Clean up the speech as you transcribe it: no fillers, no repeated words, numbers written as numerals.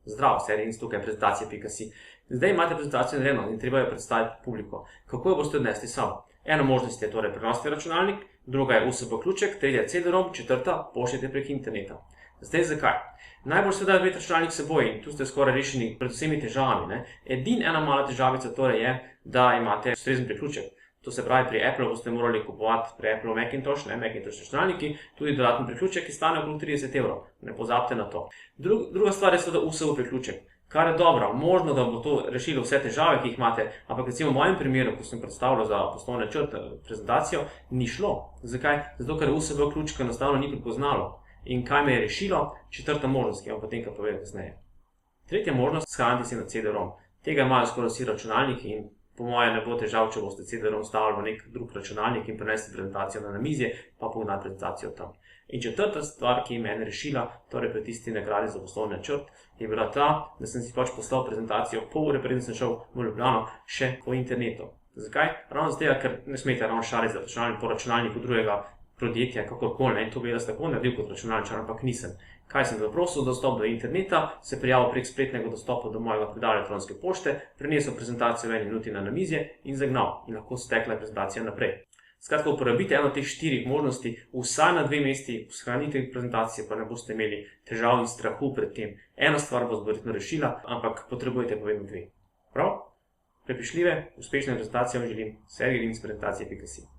Zdravo, serij in tukaj prezentacija.si. Zdaj imate prezentacijo narejeno in treba jo predstaviti publiko. Kako jo boste odnesli sabo? Ena možnost je torej prenosni računalnik, druga je USB ključek, tretja je CD-ROM, četrta pošljete prek interneta. Zdaj zakaj? Najbolj seveda imeti računalnik s seboj in tu ste skoraj rešeni pred vsemi težavami. Ena mala težavica torej je, da imate ustrezen priključek. To se pravi, pri Applu boste morali kupovati pri Applu Macintosh, Macintosh računalniki, tudi dodatni priključek, ki stane okrog 30 evrov. Ne pozabite na to. Druga stvar je seveda USB priključek. Kar je dobro, možno, da bo to rešilo vse težave, ki jih imate, ampak recimo v mojem primeru, ko sem predstavljal za poslovni načrt prezentacijo, ni šlo. Zakaj? Zato, ker USB ključka enostavno ni prepoznalo. In kaj me je rešilo? Četrta možnost, ki vam potem povem kasneje. Tretja možnost, shraniti si na CD-ROM. Tega imajo skoraj vsi računalniki in po mojem ne bo težav, če boste CD-ROM stavili v nek drug računalnik in prenesli prezentacijo na namizje, pa pognali prezentacijo tam. In četrta stvar, ki je mene rešila, torej pri tisti nagradi za poslovni načrt, je bila ta, da sem si poslal prezentacijo pol ure, preden sem šel v Ljubljano, še po internetu. Zakaj? Ravno zato, ker ne smete ravno šaliti za računalnik po računalniku drugega podjetja, kakorkoli, in to bi jaz tako naredil kot računalničar, ampak nisem. Kaj sem zaprosil? Dostop do interneta, se prijavil prek spletnega dostopa do mojega predala elektronske pošte, prenesel prezentacijo v 1 minuti na namizje in zagnal. In lahko stekla je prezentacija naprej. Skratka, uporabite eno od teh 4 možnosti, vsaj na 2 mesti, shranite prezentacije, pa ne boste imeli težav in strahu pred tem. Ena stvar bo verjetno rešila, ampak potrebujete pa vedno 2. Prav? Prepričljive, uspešne prezentacije vam želim, Sergej Rimc, prezentacije.si.